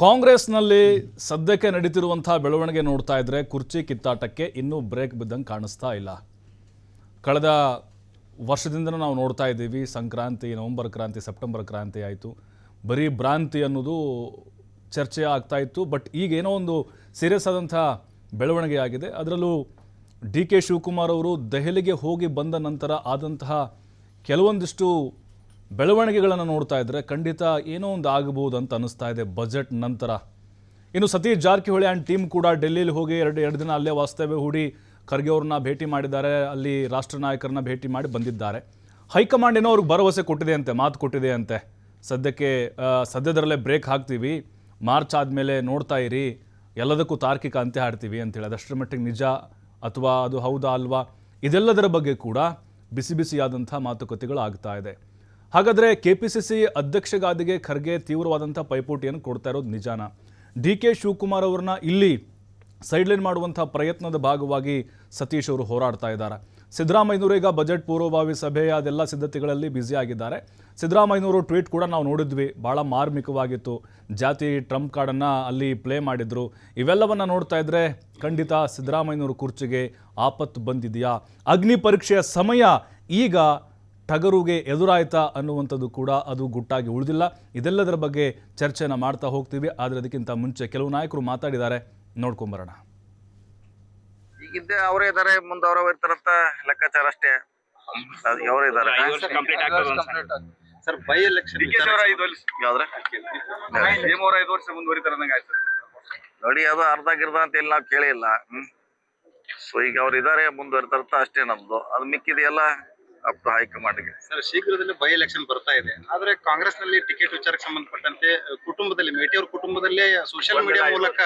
ಕಾಂಗ್ರೆಸ್ನಲ್ಲಿ ಸದ್ಯಕ್ಕೆ ನಡೀತಿರುವಂತಹ ಬೆಳವಣಿಗೆ ನೋಡ್ತಾ ಇದ್ರೆ ಕುರ್ಚಿ ಕಿತ್ತಾಟಕ್ಕೆ ಇನ್ನೂ ಬ್ರೇಕ್ ಬಿದ್ದಂಗೆ ಕಾಣಿಸ್ತಾ ಇಲ್ಲ. ಕಳೆದ ವರ್ಷದಿಂದ ನಾವು ನೋಡ್ತಾ ಇದ್ದೀವಿ, ಸಂಕ್ರಾಂತಿ, ನವೆಂಬರ್ ಕ್ರಾಂತಿ, ಸೆಪ್ಟೆಂಬರ್ ಕ್ರಾಂತಿ ಆಯಿತು, ಬರೀ ಭ್ರಾಂತಿ ಅನ್ನೋದು ಚರ್ಚೆ ಆಗ್ತಾ ಇತ್ತು. ಬಟ್ ಈಗ ಏನೋ ಒಂದು ಸೀರಿಯಸ್ ಆದಂಥ ಬೆಳವಣಿಗೆ ಆಗಿದೆ. ಅದರಲ್ಲೂ ಡಿ ಕೆ ಶಿವಕುಮಾರ್ ಅವರು ದೆಹಲಿಗೆ ಹೋಗಿ ಬಂದ ನಂತರ ಆದಂತಹ ಕೆಲವೊಂದಿಷ್ಟು ಬೆಳವಣಿಗೆಗಳನ್ನು ನೋಡ್ತಾ ಇದ್ದರೆ ಖಂಡಿತ ಏನೋ ಒಂದು ಆಗಬಹುದು ಅಂತ ಅನ್ನಿಸ್ತಾ ಇದೆ ಬಜೆಟ್ ನಂತರ. ಇನ್ನು ಸತೀಶ್ ಜಾರಕಿಹೊಳಿ ಆ್ಯಂಡ್ ಟೀಮ್ ಕೂಡ ಡೆಲ್ಲಿಲಿ ಹೋಗಿ ಎರಡು ದಿನ ಅಲ್ಲೇ ವಾಸ್ತವ್ಯ ಹೂಡಿ ಖರ್ಗೆ ಅವ್ರನ್ನ ಭೇಟಿ ಮಾಡಿದ್ದಾರೆ, ಅಲ್ಲಿ ರಾಷ್ಟ್ರ ನಾಯಕರನ್ನ ಭೇಟಿ ಮಾಡಿ ಬಂದಿದ್ದಾರೆ. ಹೈಕಮಾಂಡ್ ಏನೋ ಅವ್ರಿಗೆ ಭರವಸೆ ಕೊಟ್ಟಿದೆ ಅಂತೆ, ಮಾತು ಕೊಟ್ಟಿದೆ ಅಂತೆ, ಸದ್ಯದರಲ್ಲೇ ಬ್ರೇಕ್ ಹಾಕ್ತೀವಿ, ಮಾರ್ಚ್ ಆದಮೇಲೆ ನೋಡ್ತಾ ಇರಿ, ಎಲ್ಲದಕ್ಕೂ ತಾರ್ಕಿಕ ಅಂತ್ಯ ಹಾಡ್ತೀವಿ ಅಂತೇಳಿ. ಅದಷ್ಟರ ಮಟ್ಟಿಗೆ ನಿಜ ಅಥವಾ ಅದು ಹೌದಾ ಅಲ್ವಾ, ಇದೆಲ್ಲದರ ಬಗ್ಗೆ ಕೂಡ ಬಿಸಿ ಬಿಸಿಯಾದಂಥ ಮಾತುಕತೆಗಳು ಆಗ್ತಾ ಇದೆ. ಹಾಗಾದರೆ KPCC ಅಧ್ಯಕ್ಷಗಾದಿಗೆ ಖರ್ಗೆ ತೀವ್ರವಾದಂಥ ಪೈಪೋಟಿಯನ್ನು ಕೊಡ್ತಾ ಇರೋದು ನಿಜಾನ? ಡಿ ಕೆ ಶಿವಕುಮಾರ್ ಅವ್ರನ್ನ ಇಲ್ಲಿ ಸೈಡ್ಲೈನ್ ಮಾಡುವಂಥ ಪ್ರಯತ್ನದ ಭಾಗವಾಗಿ ಸತೀಶ್ ಅವರು ಹೋರಾಡ್ತಾ ಇದ್ದಾರೆ. ಸಿದ್ದರಾಮಯ್ಯನವರು ಈಗ ಬಜೆಟ್ ಪೂರ್ವಭಾವಿ ಸಭೆ ಅದೆಲ್ಲ ಸಿದ್ಧತೆಗಳಲ್ಲಿ ಬ್ಯುಸಿ ಆಗಿದ್ದಾರೆ. ಸಿದ್ದರಾಮಯ್ಯನವರು ಟ್ವೀಟ್ ಕೂಡ ನಾವು ನೋಡಿದ್ವಿ, ಭಾಳ ಮಾರ್ಮಿಕವಾಗಿತ್ತು. ಜಾತಿ ಟ್ರಂಪ್ ಕಾರ್ಡನ್ನು ಅಲ್ಲಿ ಪ್ಲೇ ಮಾಡಿದ್ರು. ಇವೆಲ್ಲವನ್ನು ನೋಡ್ತಾ ಇದ್ದರೆ ಖಂಡಿತ ಸಿದ್ದರಾಮಯ್ಯನವರು ಕುರ್ಚಿಗೆ ಆಪತ್ತು ಬಂದಿದೆಯಾ, ಅಗ್ನಿ ಪರೀಕ್ಷೆಯ ಸಮಯ ಈಗ ಟಗರುಗೆ ಎದುರಾಯ್ತಾ ಅನ್ನುವಂಥದ್ದು ಕೂಡ ಅದು ಗುಟ್ಟಾಗಿ ಉಳಿದಿಲ್ಲ. ಇದೆಲ್ಲದರ ಬಗ್ಗೆ ಚರ್ಚೆನ ಮಾಡ್ತಾ ಹೋಗ್ತೀವಿ. ಆದರೆ ಅದಕ್ಕಿಂತ ಮುಂಚೆ ಕೆಲವು ನಾಯಕರು ಮಾತಾಡಿದ್ದಾರೆ, ನೋಡ್ಕೊಂಬರೋಣ. ಈಗಿದ್ದೆ ಅವರೇ ಇದಾರೆ, ಮುಂದೆ ಅವರೇ ಇರ್ತಾರಂತ ಲೆಕ್ಕಾಚಾರ ಅಷ್ಟೇ. ಅವರೇ ಇದಾರೆ ಸರ್. ಬೈ ಎಲೆಕ್ಷನ್ ನೋಡಿ, ಅದು ಅರ್ಧ ಗಿರ್ಧ ಅಂತ ಇಲ್ಲಿ ನಾವು ಕೇಳಿಲ್ಲ. ಸೊ ಈಗ ಅವ್ರು ಇದಾರೆ, ಮುಂದುವರಿತಾರಂತ ಅಷ್ಟೇ ನಮ್ದು. ಅದು ಮಿಕ್ಕಿದೆಯಲ್ಲ ಅಪ್ ಟು ಹೈಕಮಾಂಡ್ಗೆ. ಸರ್, ಶೀಘ್ರದಲ್ಲೇ ಬೈ ಎಲೆಕ್ಷನ್ ಬರ್ತಾ ಇದೆ. ಆದ್ರೆ ಕಾಂಗ್ರೆಸ್ ನಲ್ಲಿ ಟಿಕೆಟ್ ವಿಚಾರಕ್ಕೆ ಸಂಬಂಧಪಟ್ಟಂತೆ ಕುಟುಂಬದಲ್ಲಿ ಮೇಟಿಯವ್ರ ಕುಟುಂಬದಲ್ಲೇ ಸೋಷಿಯಲ್ ಮೀಡಿಯಾ ಮೂಲಕ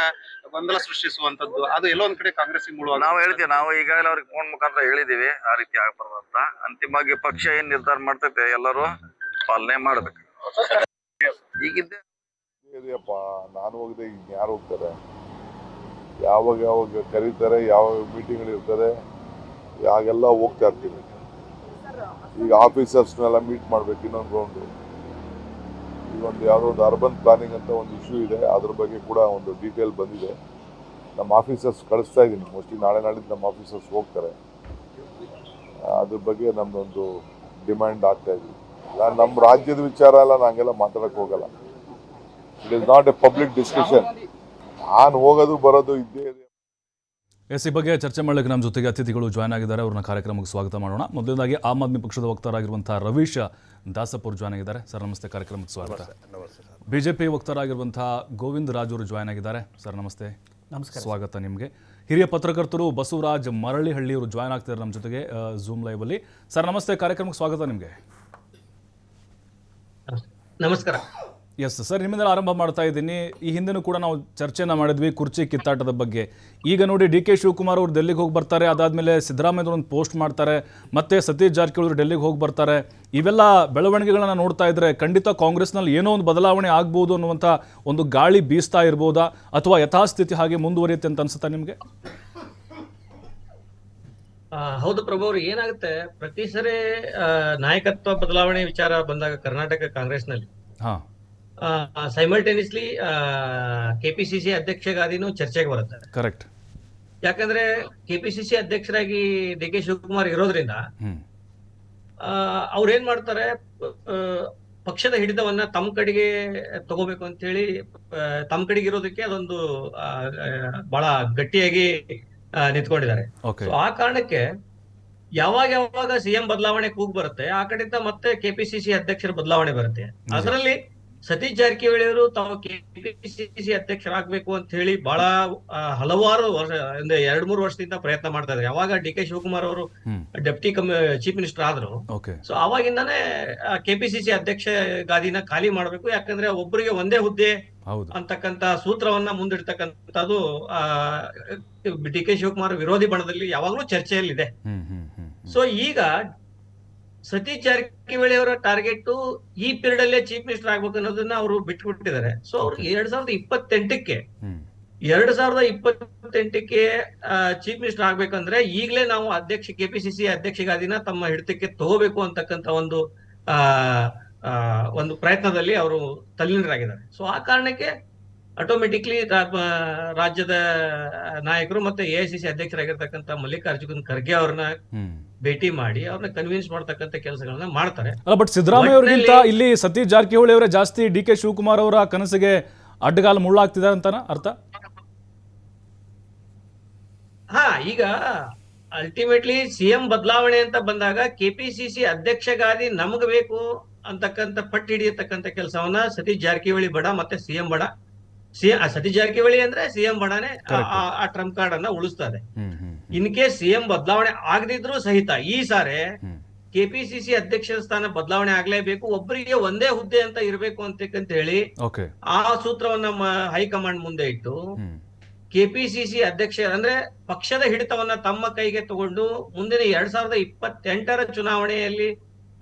ಗೊಂದಲ ಸೃಷ್ಟಿಸುವಂತದ್ದು ಅದು ಎಲ್ಲೋ ಒಂದ್ ಕಡೆ ಕಾಂಗ್ರೆಸ್ ನಾವು ಹೇಳ್ತೀವಿ. ನಾವು ಈಗಾಗಲೇ ಅವ್ರಿಗೆ ಫೋನ್ ಮುಖಾಂತರ ಹೇಳಿದೀವಿ ಆ ರೀತಿ ಆಗ್ಬಾರ್ದು ಅಂತ. ಅಂತಿಮವಾಗಿ ಪಕ್ಷ ಏನ್ ನಿರ್ಧಾರ ಮಾಡ್ತೈತೆ ಎಲ್ಲರೂ ಪಾಲನೆ ಮಾಡ್ಬೇಕು. ಈಗಿದ್ದೆ ನಾನು ಹೋಗದೆ ಈಗ ಯಾರು ಹೋಗ್ತಾರೆ, ಯಾವಾಗ ಕರೀತಾರೆ, ಯಾವ ಮೀಟಿಂಗ್ ಇರ್ತಾರೆ, ಯಾಗೆಲ್ಲ ಹೋಗ್ತಾ ಇರ್ತೀವಿ. ಈಗ ಆಫೀಸರ್ಸ್ನೆಲ್ಲ ಮೀಟ್ ಮಾಡ್ಬೇಕು. ಇನ್ನೊಂದು ರೌಂಡು ಈಗ ಯಾವುದೋ ಒಂದು ಅರ್ಬನ್ ಪ್ಲಾನಿಂಗ್ ಅಂತ ಒಂದು ಇಶ್ಯೂ ಇದೆ, ಅದ್ರ ಬಗ್ಗೆ ಕೂಡ ಒಂದು ಡೀಟೇಲ್ ಬಂದಿದೆ. ನಮ್ಮ ಆಫೀಸರ್ಸ್ ಕಳಿಸ್ತಾ ಇದ್ದೀನಿ, ಮೋಸ್ಟ್ಲಿ ನಾಳೆ ನಾಳಿದ್ದು ನಮ್ಮ ಆಫೀಸರ್ಸ್ ಹೋಗ್ತಾರೆ. ಅದ್ರ ಬಗ್ಗೆ ನಮ್ಮದೊಂದು ಡಿಮ್ಯಾಂಡ್ ಆಗ್ತಾ ಇದ್ವಿ. ನಾನು ನಮ್ಮ ರಾಜ್ಯದ ವಿಚಾರ ಎಲ್ಲ ನಂಗೆಲ್ಲ ಮಾತಾಡಕ್ಕೆ ಹೋಗಲ್ಲ. It is not A public discussion. ನಾನು ಹೋಗೋದು ಬರೋದು ಇದ್ದೇ ಇದೆ. ಈ ಬಗ್ಗೆ ಚರ್ಚೆ ಮಾಡಲಿಕ್ಕೆ ನಮ್ಮ ಜೊತೆಗೆ ಅತಿಥಿಗಳು ಜಾಯ್ನ್ ಆಗಿದ್ದಾರೆ. ಅವ್ರನ್ನ ಕಾರ್ಯಕ್ರಮಕ್ಕೆ ಸ್ವಾಗತ ಮಾಡೋಣ. ಮೊದಲನೇದಾಗಿ ಆಮ್ ಆದ್ಮಿ ಪಕ್ಷದ ವಕ್ತಾರಾಗಿರುವಂಥ ರವೀಶ್ ದಾಸಪುರ್ ಜಾಯ್ನ್ ಆಗಿದ್ದಾರೆ. ಸರ್ ನಮಸ್ತೆ, ಕಾರ್ಯಕ್ರಮಕ್ಕೆ ಸ್ವಾಗತ. BJP ವಕ್ತಾರಾಗಿರುವಂಥ ಗೋವಿಂದ ರಾಜ್ ಅವರು ಜಾಯ್ನ್ ಆಗಿದ್ದಾರೆ. ಸರ್ ನಮಸ್ತೆ, ನಮಸ್ಕಾರ, ಸ್ವಾಗತ ನಿಮಗೆ. ಹಿರಿಯ ಪತ್ರಕರ್ತರು ಬಸವರಾಜ್ ಮರಳಿಹಳ್ಳಿ ಅವರು ಜಾಯ್ನ್ ಆಗ್ತಿದ್ದಾರೆ ನಮ್ಮ ಜೊತೆಗೆ ಝೂಮ್ ಲೈವಲ್ಲಿ. ಸರ್ ನಮಸ್ತೆ, ಕಾರ್ಯಕ್ರಮಕ್ಕೆ ಸ್ವಾಗತ ನಿಮಗೆ. ನಮಸ್ಕಾರ. ಎಸ್ ಸರ್, ನಿಮ್ಮಿಂದ ಆರಂಭ ಮಾಡ್ತಾ ಇದ್ದೀನಿ. ಈ ಹಿಂದೆನೂ ಕೂಡ ನಾವು ಚರ್ಚೆನ ಮಾಡಿದ್ವಿ ಕುರ್ಚಿ ಕಿತ್ತಾಟದ ಬಗ್ಗೆ. ಈಗ ನೋಡಿ, ಡಿ ಕೆ ಶಿವಕುಮಾರ್ ಅವರು ಡೆಲ್ಲಿಗೆ ಹೋಗಿ ಬರ್ತಾರೆ, ಅದಾದಮೇಲೆ ಸಿದ್ದರಾಮಯ್ಯವರು ಒಂದು ಪೋಸ್ಟ್ ಮಾಡ್ತಾರೆ, ಮತ್ತೆ ಸತೀಶ್ ಜಾರಕಿಹೊಳಿ ಡೆಲ್ಲಿಗೆ ಹೋಗಿ ಬರ್ತಾರೆ. ಇವೆಲ್ಲ ಬೆಳವಣಿಗೆಗಳನ್ನ ನೋಡ್ತಾ ಇದ್ರೆ ಖಂಡಿತ ಕಾಂಗ್ರೆಸ್ನಲ್ಲಿ ಏನೋ ಒಂದು ಬದಲಾವಣೆ ಆಗ್ಬೋದು ಅನ್ನುವಂಥ ಒಂದು ಗಾಳಿ ಬೀಸ್ತಾ ಇರ್ಬೋದಾ, ಅಥವಾ ಯಥಾಸ್ಥಿತಿ ಹಾಗೆ ಮುಂದುವರಿಯುತ್ತೆ ಅಂತ ಅನ್ಸುತ್ತಾ ನಿಮಗೆ? ಹೌದು ಪ್ರಭು ಅವರು, ಏನಾಗುತ್ತೆ ಪ್ರತಿ ಸರಿ ನಾಯಕತ್ವ ಬದಲಾವಣೆ ವಿಚಾರ ಬಂದಾಗ ಕರ್ನಾಟಕ ಕಾಂಗ್ರೆಸ್ನಲ್ಲಿ ಸೈಮಲ್ಟೇನಿಯಸ್ಲಿ KPCC ಅಧ್ಯಕ್ಷಗಾದಿನೂ ಚರ್ಚೆಗೆ ಬರುತ್ತೆ. ಕರೆಕ್ಟ್. ಯಾಕಂದ್ರೆ KPCC ಅಧ್ಯಕ್ಷರಾಗಿ ಡಿ ಕೆ ಶಿವಕುಮಾರ್ ಇರೋದ್ರಿಂದ ಅವ್ರು ಏನ್ ಮಾಡ್ತಾರೆ, ಪಕ್ಷದ ಹಿಡಿತವನ್ನ ತಮ್ಮ ಕಡೆಗೆ ತಗೋಬೇಕು ಅಂತ ಹೇಳಿ ತಮ್ಮ ಕಡೆಗೆ ಇರೋದಕ್ಕೆ ಅದೊಂದು ಬಹಳ ಗಟ್ಟಿಯಾಗಿ ನಿಂತ್ಕೊಂಡಿದ್ದಾರೆ. ಆ ಕಾರಣಕ್ಕೆ ಯಾವಾಗ CM ಬದಲಾವಣೆ ಕೂಗ್ ಬರುತ್ತೆ, ಆ ಕಡೆಯಿಂದ ಮತ್ತೆ KPCC ಅಧ್ಯಕ್ಷರ ಬದಲಾವಣೆ ಬರುತ್ತೆ. ಅದರಲ್ಲಿ ಸತೀಶ್ ಜಾರಕಿಹೊಳಿ ಅವರು ತಾವು KPCC ಅಧ್ಯಕ್ಷರಾಗಬೇಕು ಅಂತ ಹೇಳಿ ಬಹಳ ಹಲವಾರು ವರ್ಷ, 2-3 ವರ್ಷದಿಂದ ಪ್ರಯತ್ನ ಮಾಡ್ತಾ ಇದ್ದಾರೆ. ಯಾವಾಗ ಡಿ ಕೆ ಶಿವಕುಮಾರ್ ಅವರು ಡೆಪ್ಟಿ ಚೀಫ್ ಮಿನಿಸ್ಟರ್ ಆದ್ರು, ಸೊ ಅವಾಗಿಂದಾನೇ KPCC ಅಧ್ಯಕ್ಷ ಗಾದಿನ ಖಾಲಿ ಮಾಡ್ಬೇಕು, ಯಾಕಂದ್ರೆ ಒಬ್ಬರಿಗೆ ಒಂದೇ ಹುದ್ದೆ ಅಂತಕ್ಕಂತ ಸೂತ್ರವನ್ನ ಮುಂದಿಡ್ತಕ್ಕಂಥದ್ದು ಡಿ ಕೆ ಶಿವಕುಮಾರ್ ವಿರೋಧಿ ಬಣದಲ್ಲಿ ಯಾವಾಗ್ಲೂ ಚರ್ಚೆಯಲ್ಲಿದೆ. ಸೊ ಈಗ ಸತೀಶ್ ಜಾರಕಿಹೊಳಿ ಅವರ ಟಾರ್ಗೆಟ್ ಈ ಪೀರಿಯಡ್ ಅಲ್ಲೇ ಚೀಫ್ ಮಿನಿಸ್ಟರ್ ಆಗ್ಬೇಕು ಅನ್ನೋದನ್ನ ಅವರು ಬಿಟ್ಬಿಟ್ಟಿದ್ದಾರೆ. ಸೊ ಅವ್ರಿಗೆ 2028ಕ್ಕೆ ಚೀಫ್ ಮಿನಿಸ್ಟರ್ ಆಗ್ಬೇಕಂದ್ರೆ ಈಗಲೇ ನಾವು KPCC ಅಧ್ಯಕ್ಷಗಾದಿನ ತಮ್ಮ ಹಿಡಿತಕ್ಕೆ ತಗೋಬೇಕು ಅಂತಕ್ಕಂಥ ಒಂದು ಪ್ರಯತ್ನದಲ್ಲಿ ಅವರು ತಲ್ಲೀನರಾಗಿದ್ದಾರೆ. ಸೊ ಆ ಕಾರಣಕ್ಕೆ ಆಟೋಮೆಟಿಕ್ಲಿ ರಾಜ್ಯದ ನಾಯಕರು ಮತ್ತೆ AICC ಅಧ್ಯಕ್ಷರಾಗಿರ್ತಕ್ಕಂಥ ಮಲ್ಲಿಕಾರ್ಜುನ್ ಖರ್ಗೆ ಅವ್ರನ್ನ ಭೇಟಿ ಮಾಡಿ ಅವ್ರನ್ನ ಕನ್ವಿನ್ಸ್ ಮಾಡ್ತಕ್ಕಂಥ ಕೆಲಸಗಳನ್ನ ಮಾಡ್ತಾರೆ. ಅಲ್ಲ, ಬಟ್ ಸಿದ್ದರಾಮಯ್ಯ ಅವರಿಗಿಂತ ಇಲ್ಲಿ ಸತೀಶ್ ಜಾರಕಿಹೊಳಿ ಅವರೇ ಜಾಸ್ತಿ DK ಶಿವಕುಮಾರ್ ಅವರ ಕನಸಿಗೆ ಅಡ್ಡಗಾಲ ಮುಳ್ಳಾಗ್ತಿದ್ದಾರೆ ಅಂತಾನ ಅರ್ಥ? ಈಗ ಅಲ್ಟಿಮೇಟ್ಲಿ CM ಬದಲಾವಣೆ ಅಂತ ಬಂದಾಗ KPCC ಅಧ್ಯಕ್ಷ ಗಾದಿ ನಮಗ್ ಬೇಕು ಅಂತಕ್ಕಂಥ ಪಟ್ಟು ಹಿಡಿಯತಕ್ಕಂಥ ಕೆಲಸವನ್ನ ಸತೀಶ್ ಜಾರಕಿಹೊಳಿ ಬಡ ಮತ್ತೆ CM ಬಡ ಸತೀಶ್ ಜಾರಕಿಹೊಳಿ ಅಂದ್ರೆ CM ಬಡನೆ ಆ ಟ್ರಂಪ್ ಕಾರ್ಡ್ ಅನ್ನ ಉಳಿಸ್ತದೆ. ಇನ್ ಕೇಸ್ CM ಬದಲಾವಣೆ ಆಗದಿದ್ರು ಸಹಿತ ಈ ಸಾರಿ KPCC ಅಧ್ಯಕ್ಷ ಸ್ಥಾನ ಬದಲಾವಣೆ ಆಗ್ಲೇಬೇಕು, ಒಬ್ಬರಿಗೆ ಒಂದೇ ಹುದ್ದೆ ಅಂತ ಇರಬೇಕು ಅಂತ ಹೇಳಿ ಆ ಸೂತ್ರವನ್ನ ಹೈಕಮಾಂಡ್ ಮುಂದೆ ಇಟ್ಟು KPCC ಅಧ್ಯಕ್ಷ ಅಂದ್ರೆ ಪಕ್ಷದ ಹಿಡಿತವನ್ನ ತಮ್ಮ ಕೈಗೆ ತಗೊಂಡು ಮುಂದಿನ 2028ರ ಚುನಾವಣೆಯಲ್ಲಿ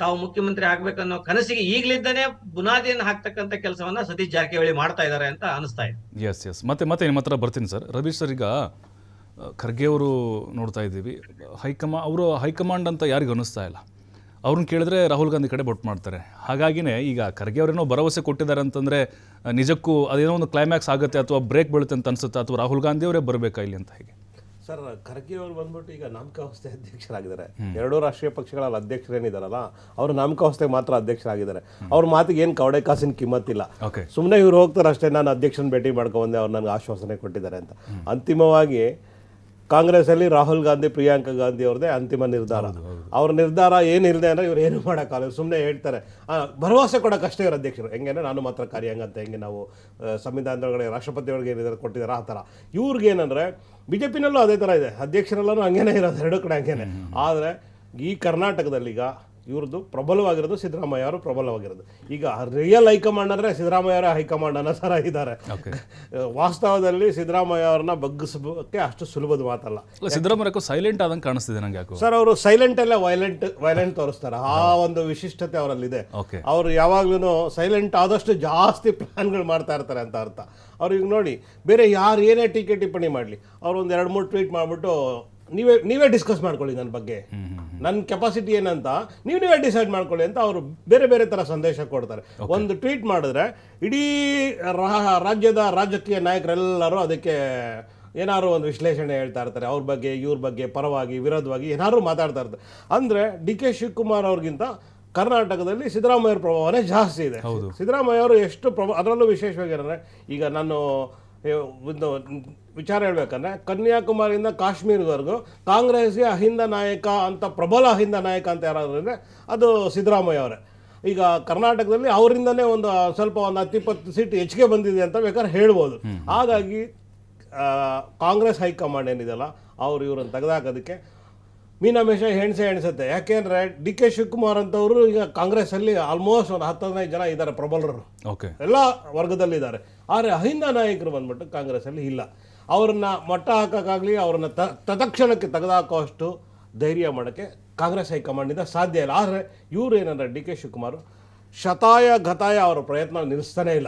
ತಾವು ಮುಖ್ಯಮಂತ್ರಿ ಆಗ್ಬೇಕನ್ನೋ ಕನಸಿಗೆ ಈಗ್ಲಿದ್ದಾನೆ ಬುನಾದಿಯನ್ನು ಹಾಕ್ತಕ್ಕಂಥ ಕೆಲಸವನ್ನ ಸತೀಶ್ ಜಾರಕಿಹೊಳಿ ಮಾಡ್ತಾ ಇದ್ದಾರೆ ಅಂತ ಅನಿಸ್ತಾ ಇದೆ. ಎಸ್ ಮತ್ತೆ ನಿಮ್ಮ ಹತ್ರ ಬರ್ತೀನಿ ಸರ್. ರವೀಶ್ ಸರ್, ಈಗ ಖರ್ಗೆ ಅವರು ನೋಡ್ತಾ ಇದ್ದೀವಿ, ಅವರು ಹೈಕಮಾಂಡ್ ಅಂತ ಯಾರಿಗೂ ಅನ್ನಿಸ್ತಾ ಇಲ್ಲ. ಅವ್ರನ್ನ ಕೇಳಿದ್ರೆ ರಾಹುಲ್ ಗಾಂಧಿ ಕಡೆ ಬೊಟ್ಟು ಮಾಡ್ತಾರೆ. ಹಾಗಾಗಿನೇ ಈಗ ಖರ್ಗೆ ಅವರೇನೋ ಭರವಸೆ ಕೊಟ್ಟಿದ್ದಾರೆ ಅಂತಂದರೆ ನಿಜಕ್ಕೂ ಅದೇನೋ ಒಂದು ಕ್ಲೈಮ್ಯಾಕ್ಸ್ ಆಗುತ್ತೆ ಅಥವಾ ಬ್ರೇಕ್ ಬೀಳುತ್ತೆ ಅಂತ ಅನ್ಸುತ್ತೆ, ಅಥವಾ ರಾಹುಲ್ ಗಾಂಧಿ ಅವರೇ ಬರಬೇಕಾ ಇಲ್ಲಿ ಅಂತ? ಹೇಗೆ ಸರ್, ಖರ್ಗೆ ಅವರು ಬಂದ್ಬಿಟ್ಟು ಈಗ ನಾಮಕಾವಸ್ಥೆ ಅಧ್ಯಕ್ಷರಾಗಿದ್ದಾರೆ. ಎರಡೂ ರಾಷ್ಟ್ರೀಯ ಪಕ್ಷಗಳ ಅಧ್ಯಕ್ಷರೇನಿದಾರಲ್ಲ ಅವರು ನಾಮಕಾವಸ್ಥೆಗೆ ಮಾತ್ರ ಅಧ್ಯಕ್ಷರಾಗಿದ್ದಾರೆ. ಅವ್ರ ಮಾತಿಗೆ ಏನು ಕವಡೆ ಕಾಸಿನ ಕಿಮ್ಮತ್ತಿಲ್ಲ. ಸುಮ್ಮನೆ ಇವ್ರು ಹೋಗ್ತಾರೆ ಅಷ್ಟೇ, ನಾನು ಅಧ್ಯಕ್ಷನ ಭೇಟಿ ಮಾಡ್ಕೊಂಡೆ, ಅವ್ರು ನನಗೆ ಆಶ್ವಾಸನೆ ಕೊಟ್ಟಿದ್ದಾರೆ ಅಂತ. ಅಂತಿಮವಾಗಿ ಕಾಂಗ್ರೆಸ್ಸಲ್ಲಿ ರಾಹುಲ್ ಗಾಂಧಿ, ಪ್ರಿಯಾಂಕಾ ಗಾಂಧಿ ಅವ್ರದ್ದೇ ಅಂತಿಮ ನಿರ್ಧಾರ. ಅವ್ರ ನಿರ್ಧಾರ ಏನಿಲ್ಲದೆ ಅಂದರೆ ಇವ್ರು ಏನು ಮಾಡೋಕ್ಕಾಗಲ್ಲ. ಸುಮ್ಮನೆ ಹೇಳ್ತಾರೆ, ಭರವಸೆ ಕೊಡೋಕ್ಕಷ್ಟೇ ಇವ್ರ ಅಧ್ಯಕ್ಷರು. ಹೆಂಗೇನೆ ನಾನು ಮಾತ್ರ ಕಾರ್ಯಾಂಗ ಅಂತ ಹೆಂಗೆ ನಾವು ಸಂವಿಧಾನದೊಳಗಡೆ ರಾಷ್ಟ್ರಪತಿಯೊಳಗೆ ಏನಿದ್ದಾರೆ ಕೊಟ್ಟಿದ್ದಾರೆ ಆ ಥರ. ಇವ್ರಿಗೇನಂದರೆ BJPನಲ್ಲೂ ಅದೇ ಥರ ಇದೆ, ಅಧ್ಯಕ್ಷರೆಲ್ಲನೂ ಹಂಗೇನೆ ಇರೋದು, ಎರಡು ಕಡೆ ಹಂಗೇನೆ. ಆದರೆ ಈ ಕರ್ನಾಟಕದಲ್ಲೀಗ ಇವ್ರದ್ದು ಪ್ರಬಲವಾಗಿರೋದು ಸಿದ್ದರಾಮಯ್ಯ ಅವರು ಪ್ರಬಲವಾಗಿರೋದು. ಈಗ ರಿಯಲ್ ಹೈಕಮಾಂಡ್ ಅಂದರೆ ಸಿದ್ದರಾಮಯ್ಯ ಅವರೇ ಹೈಕಮಾಂಡ್ ಅನ್ನೋ ಥರ ಇದ್ದಾರೆ. ವಾಸ್ತವದಲ್ಲಿ ಸಿದ್ದರಾಮಯ್ಯ ಅವ್ರನ್ನ ಬಗ್ಗಿಸೋಕ್ಕೆ ಅಷ್ಟು ಸುಲಭದ ಮಾತಲ್ಲ. ಸಿದ್ದರಾಮಯ್ಯ ಸೈಲೆಂಟ್ ಆದಂಗೆ ಕಾಣಿಸ್ತಿದೆ ನನಗೆ. ಸರ್, ಅವರು ಸೈಲೆಂಟ್ ಅಲ್ಲೇ ವೈಲೆಂಟ್ ತೋರಿಸ್ತಾರೆ. ಆ ಒಂದು ವಿಶಿಷ್ಟತೆ ಅವರಲ್ಲಿದೆ. ಅವರು ಯಾವಾಗ್ಲೂ ಸೈಲೆಂಟ್ ಆದಷ್ಟು ಜಾಸ್ತಿ ಪ್ಲಾನ್ಗಳು ಮಾಡ್ತಾ ಇರ್ತಾರೆ ಅಂತ ಅರ್ಥ. ಅವ್ರಿಗೆ ನೋಡಿ, ಬೇರೆ ಯಾರು ಏನೇ ಟೀಕೆ ಟಿಪ್ಪಣಿ ಮಾಡಲಿ, ಅವ್ರು ಒಂದು 2-3 ಟ್ವೀಟ್ ಮಾಡಿಬಿಟ್ಟು ನೀವೇ ಡಿಸ್ಕಸ್ ಮಾಡ್ಕೊಳ್ಳಿ ನನ್ನ ಬಗ್ಗೆ, ನನ್ನ ಕೆಪಾಸಿಟಿ ಏನಂತ ನೀವೇ ಡಿಸೈಡ್ ಮಾಡ್ಕೊಳ್ಳಿ ಅಂತ ಅವರು ಬೇರೆ ಬೇರೆ ಥರ ಸಂದೇಶ ಕೊಡ್ತಾರೆ. ಒಂದು ಟ್ವೀಟ್ ಮಾಡಿದ್ರೆ ಇಡೀ ರಾಜ್ಯದ ರಾಜಕೀಯ ನಾಯಕರೆಲ್ಲರೂ ಅದಕ್ಕೆ ಏನಾದ್ರು ಒಂದು ವಿಶ್ಲೇಷಣೆ ಹೇಳ್ತಾ ಇರ್ತಾರೆ. ಅವ್ರ ಬಗ್ಗೆ, ಇವ್ರ ಬಗ್ಗೆ, ಪರವಾಗಿ ವಿರೋಧವಾಗಿ ಏನಾದ್ರು ಮಾತಾಡ್ತಾ ಇರ್ತಾರೆ. ಅಂದರೆ DK ಶಿವಕುಮಾರ್ ಅವ್ರಿಗಿಂತ ಕರ್ನಾಟಕದಲ್ಲಿ ಸಿದ್ದರಾಮಯ್ಯ ಪ್ರಭಾವನೆ ಜಾಸ್ತಿ ಇದೆ. ಸಿದ್ದರಾಮಯ್ಯ ಅವರು ಎಷ್ಟು ಅದರಲ್ಲೂ ವಿಶೇಷವಾಗಿ ಏನಂದರೆ, ಈಗ ನಾನು ಒಂದು ವಿಚಾರ ಹೇಳ್ಬೇಕಂದ್ರೆ ಕನ್ಯಾಕುಮಾರಿಯಿಂದ ಕಾಶ್ಮೀರದವರೆಗೂ ಕಾಂಗ್ರೆಸ್ಗೆ ಅಹಿಂದ ನಾಯಕ ಅಂತ, ಪ್ರಬಲ ಅಹಿಂದ ನಾಯಕ ಅಂತ ಯಾರಾದರೂ ಅಂದರೆ ಅದು ಸಿದ್ದರಾಮಯ್ಯ ಅವರೇ. ಈಗ ಕರ್ನಾಟಕದಲ್ಲಿ ಅವರಿಂದನೇ ಒಂದು ಸ್ವಲ್ಪ 10-20 ಸೀಟ್ ಹೆಚ್ಚಿಗೆ ಬಂದಿದೆ ಅಂತ ಬೇಕಾದ್ರೆ ಹೇಳ್ಬೋದು. ಹಾಗಾಗಿ ಕಾಂಗ್ರೆಸ್ ಹೈಕಮಾಂಡ್ ಏನಿದೆಯಲ್ಲ, ಅವರು ಇವ್ರನ್ನ ತೆಗೆದಾಕೋದಕ್ಕೆ ಮೀನಾಮೇಷ ಎಣಿಸುತ್ತೆ. ಯಾಕೆಂದರೆ DK ಶಿವಕುಮಾರ್ ಅಂತವರು ಈಗ ಕಾಂಗ್ರೆಸ್ಸಲ್ಲಿ ಆಲ್ಮೋಸ್ಟ್ ಒಂದು 10-15 ಜನ ಇದ್ದಾರೆ ಪ್ರಬಲರು, ಎಲ್ಲ ವರ್ಗದಲ್ಲಿದ್ದಾರೆ. ಆದರೆ ಅಹಿಂದ ನಾಯಕರು ಬಂದ್ಬಿಟ್ಟು ಕಾಂಗ್ರೆಸ್ಸಲ್ಲಿ ಇಲ್ಲ. ಅವ್ರನ್ನ ಮಟ್ಟ ಹಾಕೋಕ್ಕಾಗಲಿ, ಅವ್ರನ್ನ ತತ್ಕ್ಷಣಕ್ಕೆ ತೆಗೆದುಹಾಕುವಷ್ಟು ಧೈರ್ಯ ಮಾಡೋಕ್ಕೆ ಕಾಂಗ್ರೆಸ್ ಹೈಕಮಾಂಡಿಂದ ಸಾಧ್ಯ ಇಲ್ಲ. ಆದರೆ ಇವರು ಏನಂದರೆ DK ಶಿವಕುಮಾರ್ ಶತಾಯ ಗತಾಯ ಅವರ ಪ್ರಯತ್ನ ನಿಲ್ಲಿಸ್ತಾನೇ ಇಲ್ಲ.